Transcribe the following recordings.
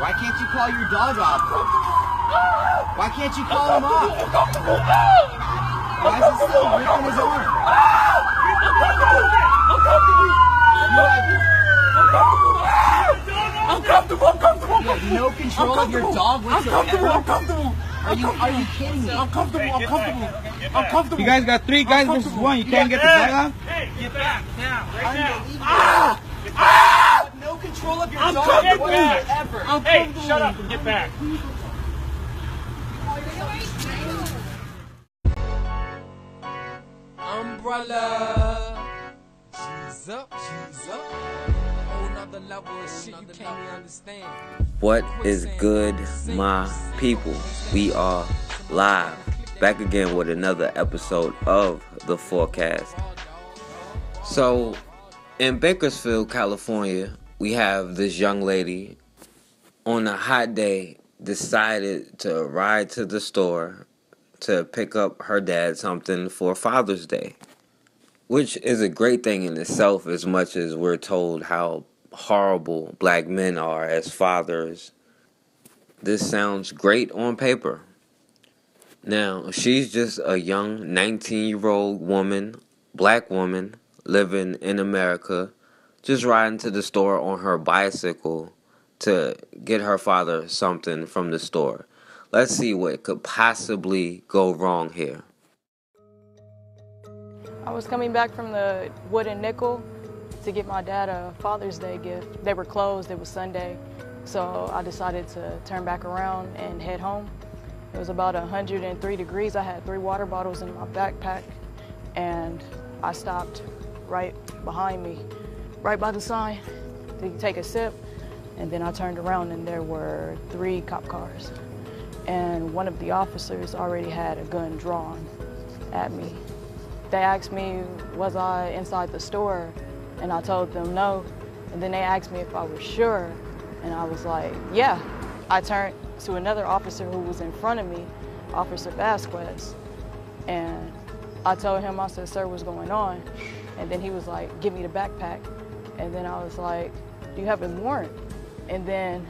Why can't you call your dog off? Why can't you call him off? Why is he still ripping his arm? I'm comfortable. You have no control of your dog whatsoever? I'm comfortable. Are you kidding me? I'm comfortable. You guys got 3 guys versus 1. You can't get the dog off? Hey, get back now, right now. You have no control of your dog whatsoever. Hey, shut up and get back. Umbrella. She's up. Whole nother level of shit you can't even understand. What is good, my people? We are live, back again with another episode of The Forecast. So, in Bakersfield, California, we have this young lady on a hot day decided to ride to the store to pick up her dad something for Father's Day, which is a great thing in itself, as much as we're told how horrible black men are as fathers. This sounds great on paper. Now, she's just a young 19-year-old woman, black woman, living in America, just riding to the store on her bicycle to get her father something from the store. Let's see what could possibly go wrong here. I was coming back from the Wood and Nickel to get my dad a Father's Day gift. They were closed, it was Sunday, so I decided to turn back around and head home. It was about 103 degrees. I had 3 water bottles in my backpack, and I stopped right behind me, right by the sign, to take a sip, and then I turned around and there were 3 cop cars. And one of the officers already had a gun drawn at me. They asked me, was I inside the store? And I told them no. And then they asked me if I was sure. And I was like, yeah. I turned to another officer who was in front of me, Officer Vasquez. And I told him, I said, sir, what's going on? And then he was like, give me the backpack. And then I was like, do you have a warrant? And then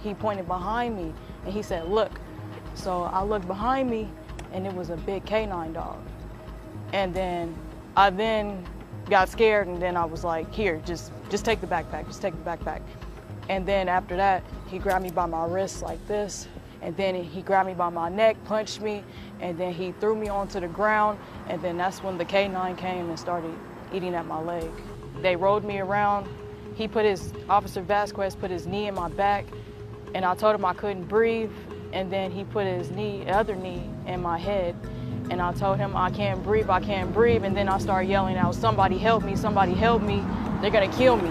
he pointed behind me and he said, look. So I looked behind me and it was a big canine dog. And then I got scared, and then I was like, here, just take the backpack, And then after that, he grabbed me by my wrist like this, and then he grabbed me by my neck, punched me, and then he threw me onto the ground, and then that's when the canine came and started eating at my leg. They rolled me around. Officer Vasquez put his knee in my back, and I told him I couldn't breathe, and then he put his other knee in my head. And I told him, I can't breathe. And then I started yelling out, somebody help me, they're gonna kill me.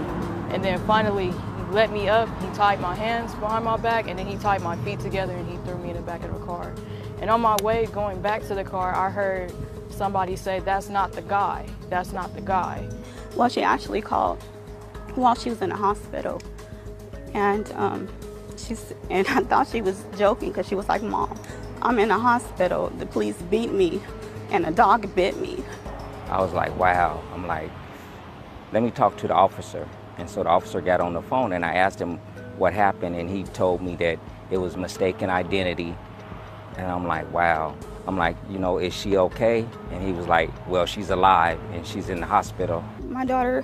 And then finally, he let me up, he tied my hands behind my back, and then he tied my feet together and he threw me in the back of the car. And on my way going back to the car, I heard somebody say, that's not the guy. Well, she actually called while she was in the hospital. And I thought she was joking because she was like, Mom, I'm in a hospital, the police beat me, and a dog bit me. I was like, wow. I'm like, let me talk to the officer. And so the officer got on the phone and I asked him what happened, and he told me that it was mistaken identity. And I'm like, wow. I'm like, is she okay? And he was like, well, she's alive and she's in the hospital. My daughter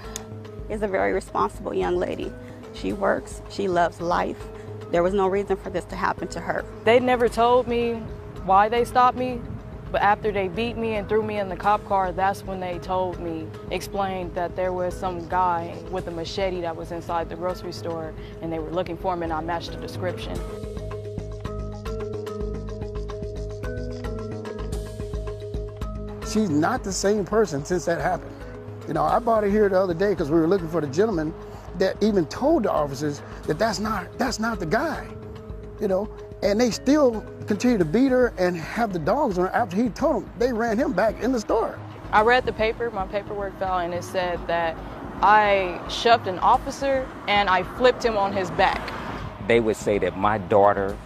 is a very responsible young lady. She works, she loves life. There was no reason for this to happen to her. They never told me why they stopped me, but after they beat me and threw me in the cop car, that's when they explained that there was some guy with a machete that was inside the grocery store, and they were looking for him, and I matched the description. She's not the same person since that happened. I brought her here the other day because we were looking for the gentleman that even told the officers that that's not the guy, and they still continue to beat her and have the dogs on her. After he told them, they ran him back in the store. I read the paper, my paperwork fell, and it said that I shoved an officer and I flipped him on his back. They would say that my daughter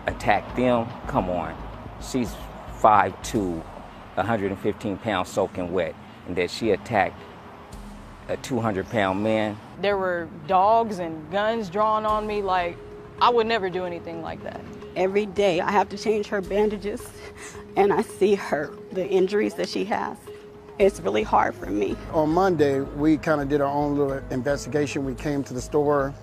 attacked them. Come on, she's 5'2", 115 pounds soaking wet, and that she attacked a 200-pound man. There were dogs and guns drawn on me. Like, I would never do anything like that. Every day I have to change her bandages and I see the injuries that she has. It's really hard for me. On Monday, we kind of did our own little investigation. We came to the store,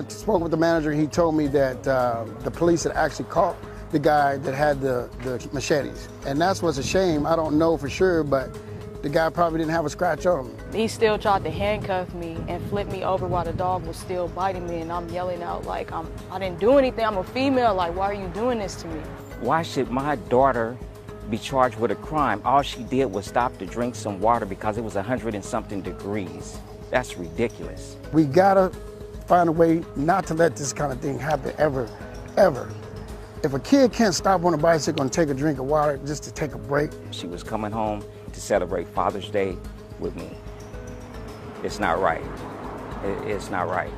spoke with the manager. He told me that the police had actually caught the guy that had the machetes. And that's what's a shame. I don't know for sure, but the guy probably didn't have a scratch on him. He still tried to handcuff me and flip me over while the dog was still biting me, and I'm yelling out like, I didn't do anything, I'm a female, like, why are you doing this to me? Why should my daughter be charged with a crime? All she did was stop to drink some water because it was 100 and something degrees. That's ridiculous. We gotta find a way not to let this kind of thing happen ever, ever. If a kid can't stop on a bicycle and take a drink of water just to take a break. She was coming home to celebrate Father's Day with me. It's not right. It's not right.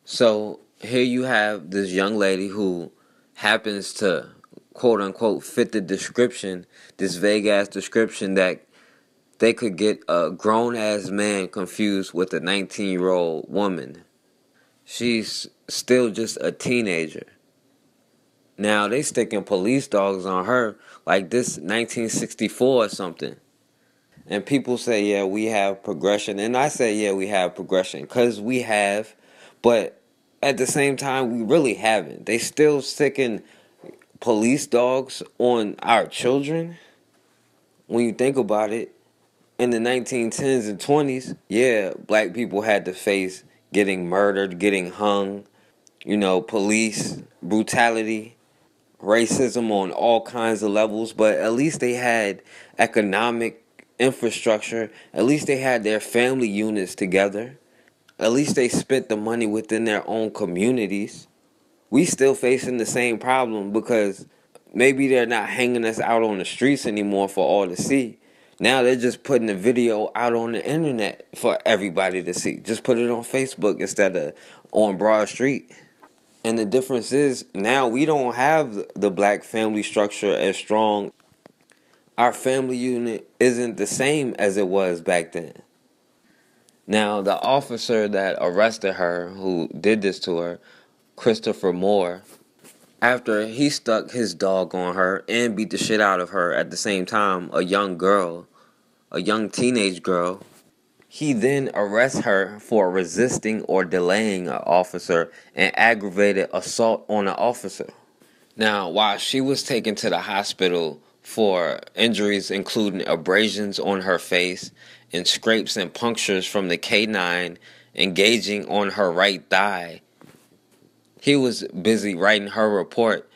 So here you have this young lady who happens to, quote unquote, fit the description, this vague ass description that they could get a grown ass man confused with a 19-year-old woman. She's still just a teenager. Now they sticking police dogs on her like this 1964 or something. And people say, yeah, we have progression. And I say, yeah, we have progression. Because we have. But at the same time, we really haven't. They still sticking police dogs on our children. When you think about it, in the 1910s and 20s, yeah, black people had to face getting murdered, getting hung, police brutality, racism on all kinds of levels. But at least they had economic infrastructure. At least they had their family units together. At least they spent the money within their own communities. We still facing the same problem because maybe they're not hanging us out on the streets anymore for all to see. Now they're just putting the video out on the internet for everybody to see. Just put it on Facebook instead of on Broad Street. And the difference is now we don't have the black family structure as strong. Our family unit isn't the same as it was back then. Now, the officer that arrested her, who did this to her, Christopher Moore, after he stuck his dog on her and beat the shit out of her at the same time, a young teenage girl, he then arrests her for resisting or delaying an officer and aggravated assault on an officer. Now, while she was taken to the hospital for injuries including abrasions on her face and scrapes and punctures from the K9 engaging on her right thigh, he was busy writing her report,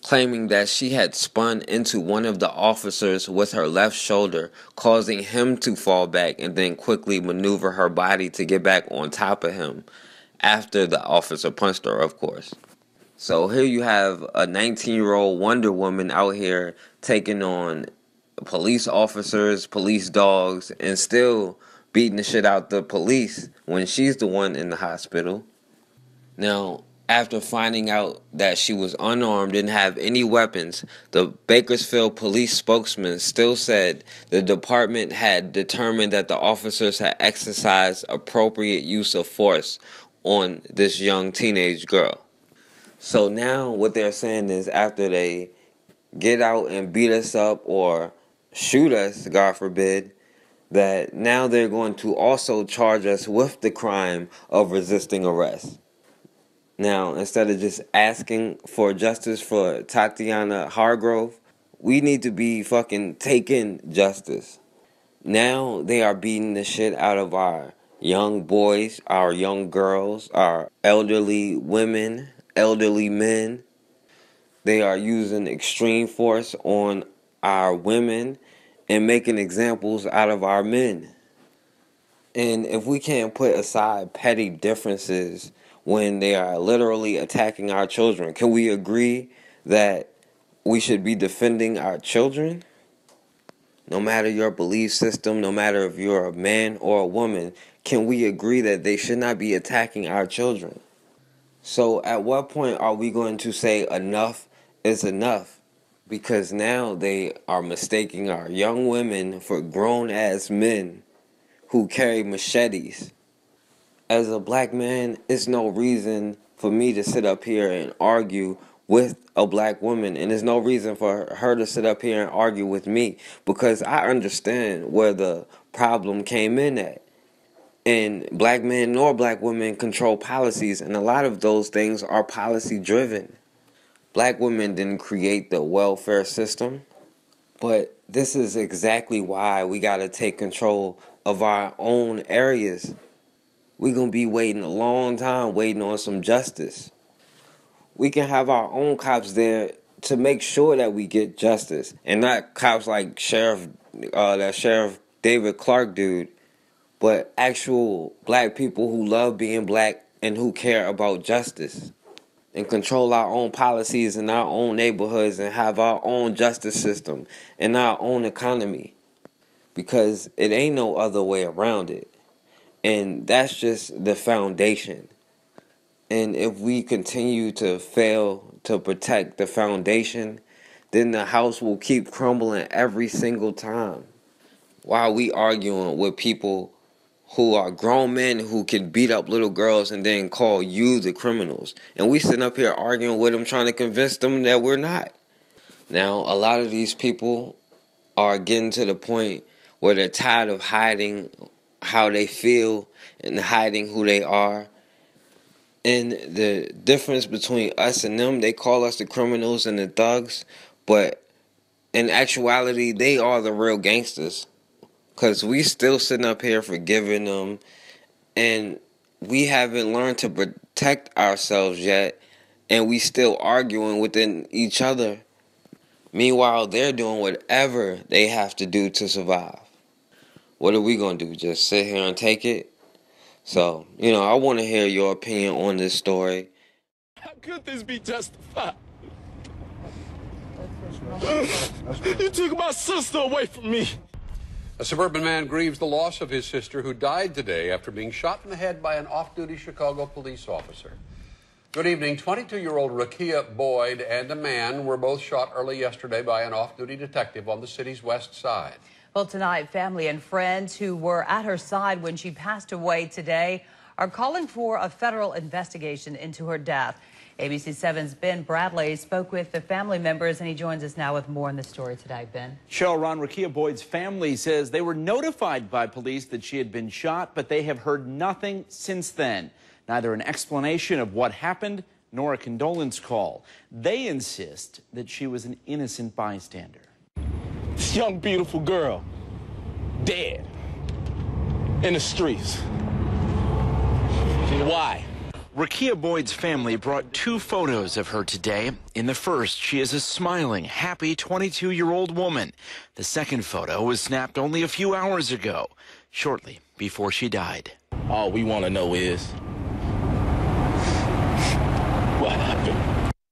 claiming that she had spun into one of the officers with her left shoulder, causing him to fall back and then quickly maneuver her body to get back on top of him after the officer punched her, of course. So here you have a 19-year-old Wonder Woman out here taking on police officers, police dogs, and still beating the shit out the police when she's the one in the hospital. Now, after finding out that she was unarmed, didn't have any weapons, the Bakersfield police spokesman still said the department had determined that the officers had exercised appropriate use of force on this young teenage girl. So now what they're saying is after they get out and beat us up or shoot us, God forbid, that now they're going to also charge us with the crime of resisting arrest. Now, instead of just asking for justice for Tatyana Hargrove, we need to be fucking taking justice. Now they are beating the shit out of our young boys, our young girls, our elderly women, elderly men. They are using extreme force on our women and making examples out of our men. And if we can't put aside petty differences when they are literally attacking our children, can we agree that we should be defending our children? No matter your belief system, no matter if you're a man or a woman, can we agree that they should not be attacking our children? So at what point are we going to say enough is enough? Because now they are mistaking our young women for grown-ass men who carry machetes. As a black man, it's no reason for me to sit up here and argue with a black woman, and there's no reason for her to sit up here and argue with me, because I understand where the problem came in at. And black men nor black women control policies, and a lot of those things are policy driven. Black women didn't create the welfare system, but this is exactly why we got to take control of our own areas. We're going to be waiting a long time, waiting on some justice. We can have our own cops there to make sure that we get justice, and not cops like that Sheriff David Clark dude, but actual black people who love being black and who care about justice, and control our own policies in our own neighborhoods and have our own justice system and our own economy, because it ain't no other way around it. And that's just the foundation. And if we continue to fail to protect the foundation, then the house will keep crumbling every single time. While we arguing with people who are grown men who can beat up little girls and then call you the criminals. And we sitting up here arguing with them, trying to convince them that we're not. Now, a lot of these people are getting to the point where they're tired of hiding how they feel and hiding who they are. And the difference between us and them, they call us the criminals and the thugs, but in actuality, they are the real gangsters. Because we still sitting up here forgiving them, and we haven't learned to protect ourselves yet, and we still arguing within each other. Meanwhile, they're doing whatever they have to do to survive. What are we going to do? Just sit here and take it? So, I want to hear your opinion on this story. How could this be justified? You took my sister away from me. A suburban man grieves the loss of his sister, who died today after being shot in the head by an off-duty Chicago police officer. Good evening. 22-year-old Rakia Boyd and a man were both shot early yesterday by an off-duty detective on the city's west side. Well, tonight, family and friends who were at her side when she passed away today are calling for a federal investigation into her death. ABC 7's Ben Bradley spoke with the family members, and he joins us now with more on the story today. Ben. Cheryl, Ron, Rakia Boyd's family says they were notified by police that she had been shot, but they have heard nothing since then. Neither an explanation of what happened nor a condolence call. They insist that she was an innocent bystander. This young, beautiful girl, dead in the streets. Why? Rakia Boyd's family brought two photos of her today. In the first, she is a smiling, happy 22-year-old woman. The second photo was snapped only a few hours ago, shortly before she died. All we want to know is what happened.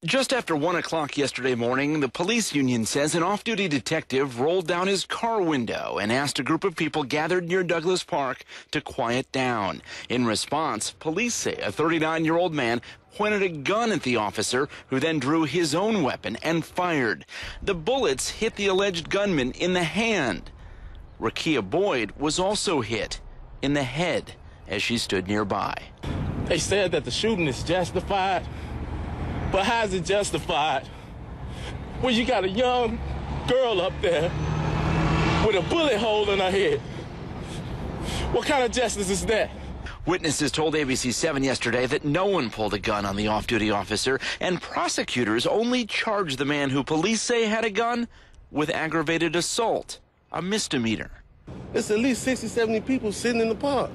Just after 1 o'clock yesterday morning, the police union says an off-duty detective rolled down his car window and asked a group of people gathered near Douglas Park to quiet down. In response, police say a 39-year-old man pointed a gun at the officer, who then drew his own weapon and fired. The bullets hit the alleged gunman in the hand. Rakia Boyd was also hit in the head as she stood nearby. They said that the shooting is justified. But how is it justified when you got a young girl up there with a bullet hole in her head? What kind of justice is that? Witnesses told ABC 7 yesterday that no one pulled a gun on the off-duty officer, and prosecutors only charged the man who police say had a gun with aggravated assault, a misdemeanor. It's at least 60, 70 people sitting in the park.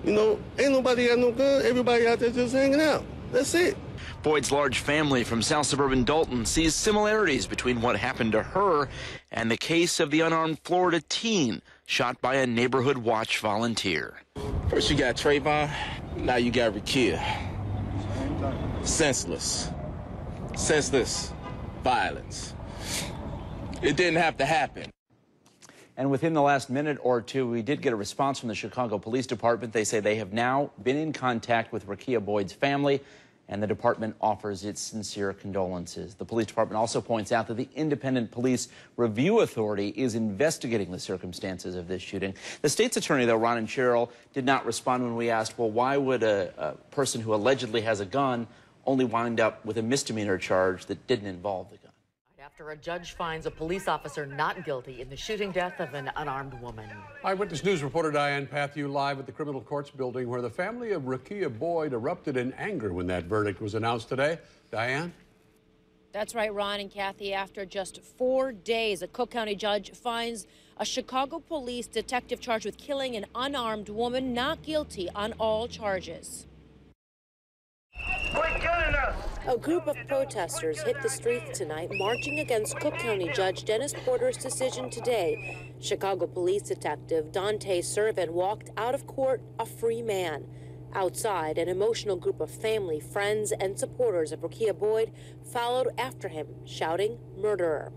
Ain't nobody got no gun. Everybody out there just hanging out. That's it. Boyd's large family from South Suburban Dalton sees similarities between what happened to her and the case of the unarmed Florida teen shot by a neighborhood watch volunteer. First you got Trayvon, now you got Rakia. Senseless violence. It didn't have to happen. And within the last minute or two, we did get a response from the Chicago Police Department. They say they have now been in contact with Rakia Boyd's family, and the department offers its sincere condolences. The police department also points out that the Independent Police Review Authority is investigating the circumstances of this shooting. The state's attorney, though, Ron and Cheryl, did not respond when we asked, well, why would a person who allegedly has a gun only wind up with a misdemeanor charge that didn't involve the gun? After a judge finds a police officer not guilty in the shooting death of an unarmed woman. Eyewitness News reporter Diane Patthew live at the Criminal Courts building where the family of Rakia Boyd erupted in anger when that verdict was announced today. Diane? That's right, Ron and Kathy. After just 4 days, a Cook County judge finds a Chicago police detective charged with killing an unarmed woman not guilty on all charges. A group of protesters hit the streets tonight, marching against Cook County Judge Dennis Porter's decision today. Chicago police detective Dante Servin walked out of court a free man. Outside, an emotional group of family, friends, and supporters of Rakia Boyd followed after him, shouting, "Murderer."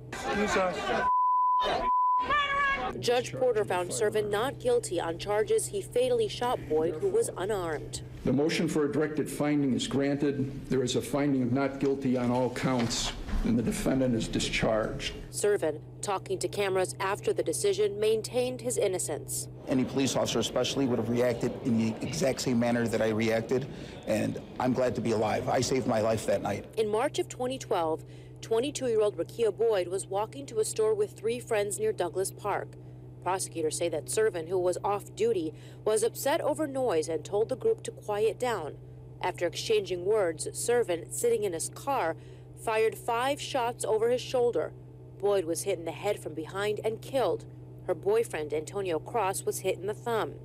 Judge Porter found Servin not guilty on charges he fatally shot Boyd, who was unarmed. The motion for a directed finding is granted. There is a finding of not guilty on all counts, and the defendant is discharged. Servin, talking to cameras after the decision, maintained his innocence. Any police officer especially would have reacted in the exact same manner that I reacted, and I'm glad to be alive. I saved my life that night. In March of 2012, 22-year-old Rakia Boyd was walking to a store with 3 friends near Douglas Park. Prosecutors say that Servin, who was off duty, was upset over noise and told the group to quiet down. After exchanging words, Servin, sitting in his car, fired 5 shots over his shoulder. Boyd was hit in the head from behind and killed. Her boyfriend, Antonio Cross, was hit in the thumb.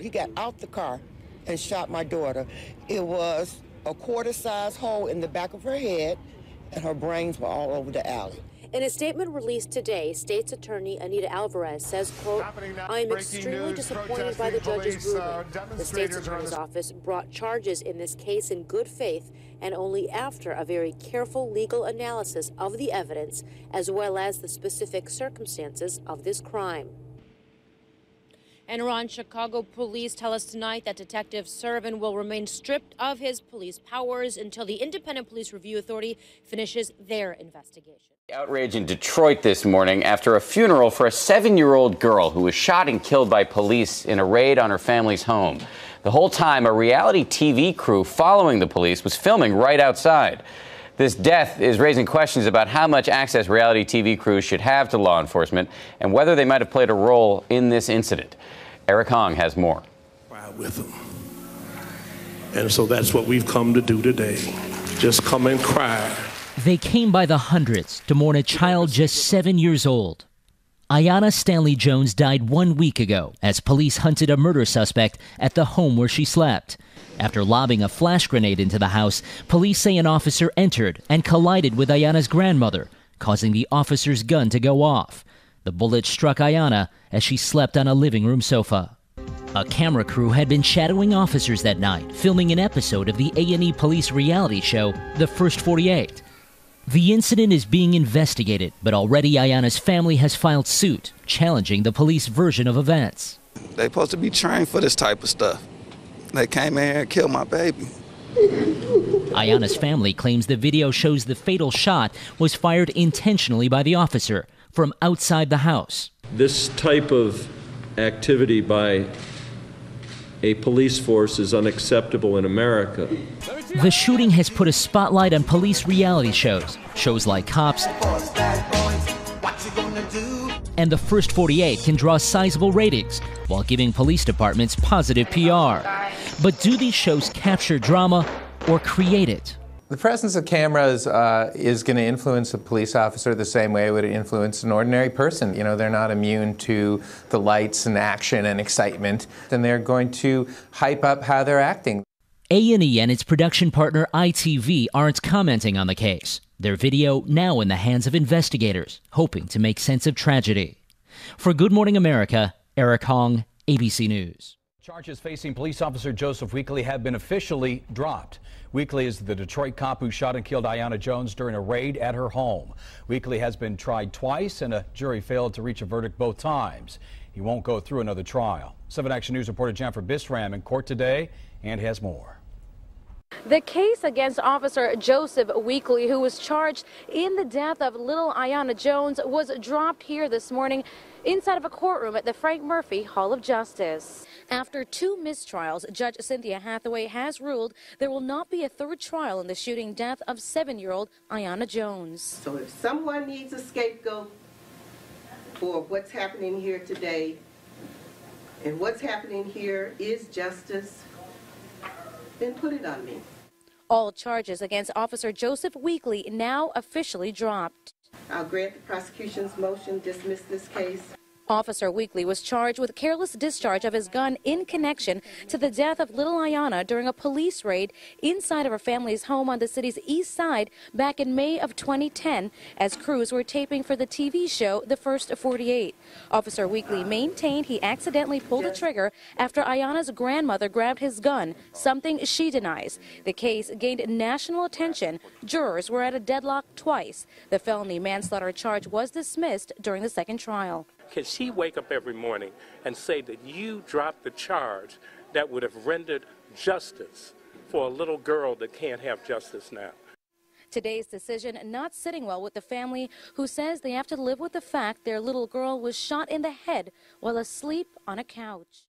He got out the car and shot my daughter. It was a quarter-size hole in the back of her head, and her brains were all over the alley. In a statement released today, State's Attorney Anita Alvarez says, quote, "I'm extremely disappointed by the judge's ruling. The State's Attorney's Office brought charges in this case in good faith and only after a very careful legal analysis of the evidence as well as the specific circumstances of this crime." And Ron, Chicago police tell us tonight that Detective Servin will remain stripped of his police powers until the Independent Police Review Authority finishes their investigation. Outrage in Detroit this morning after a funeral for a 7-year-old girl who was shot and killed by police in a raid on her family's home. The whole time, a reality TV crew following the police was filming right outside. This death is raising questions about how much access reality TV crews should have to law enforcement and whether they might have played a role in this incident. Eric Hong has more. With them. And so that's what we've come to do today. Just come and cry. They came by the hundreds to mourn a child just 7 years old. Ayanna Stanley Jones died 1 week ago as police hunted a murder suspect at the home where she slept. After lobbing a flash grenade into the house, police say an officer entered and collided with Ayanna's grandmother, causing the officer's gun to go off. The bullet struck Ayanna as she slept on a living room sofa. A camera crew had been shadowing officers that night, filming an episode of the A&E police reality show, The First 48. The incident is being investigated, but already Ayanna's family has filed suit, challenging the police version of events. They're supposed to be trained for this type of stuff. They came in here and killed my baby. Ayanna's family claims the video shows the fatal shot was fired intentionally by the officer from outside the house. This type of activity by a police force is unacceptable in America. The shooting has put a spotlight on police reality shows, shows like Cops, and The First 48 can draw sizable ratings while giving police departments positive PR. But do these shows capture drama or create it? The presence of cameras is going to influence a police officer the same way it would influence an ordinary person. You know, they're not immune to the lights and action and excitement, and they're going to hype up how they're acting. A&E and its production partner ITV aren't commenting on the case. Their video now in the hands of investigators, hoping to make sense of tragedy. For Good Morning America, Eric Hong, ABC News. Charges facing police officer Joseph Weekley have been officially dropped. Weekley is the Detroit cop who shot and killed Ayanna Jones during a raid at her home. Weekley has been tried twice, and a jury failed to reach a verdict both times. He won't go through another trial. 7 Action News reporter Jennifer Bistram in court today and has more. The case against Officer Joseph Weekly, who was charged in the death of little Ayanna Jones, was dropped here this morning inside of a courtroom at the Frank Murphy Hall of Justice. After 2 mistrials, Judge Cynthia Hathaway has ruled there will not be a 3rd trial in the shooting death of 7-year-old Ayanna Jones. So if someone needs a scapegoat for what's happening here today, and what's happening here is justice, then put it on me. All charges against Officer Joseph Weekly now officially dropped. I'll grant the prosecution's motion, dismiss this case. Officer Weekly was charged with careless discharge of his gun in connection to the death of little Ayanna during a police raid inside of her family's home on the city's east side back in May of 2010 as crews were taping for the TV show The First 48. Officer Weekly maintained he accidentally pulled the trigger after Ayanna's grandmother grabbed his gun, something she denies. The case gained national attention. Jurors were at a deadlock twice. The felony manslaughter charge was dismissed during the 2nd trial. Can she wake up every morning and say that you dropped the charge that would have rendered justice for a little girl that can't have justice now? Today's decision not sitting well with the family, who says they have to live with the fact their little girl was shot in the head while asleep on a couch.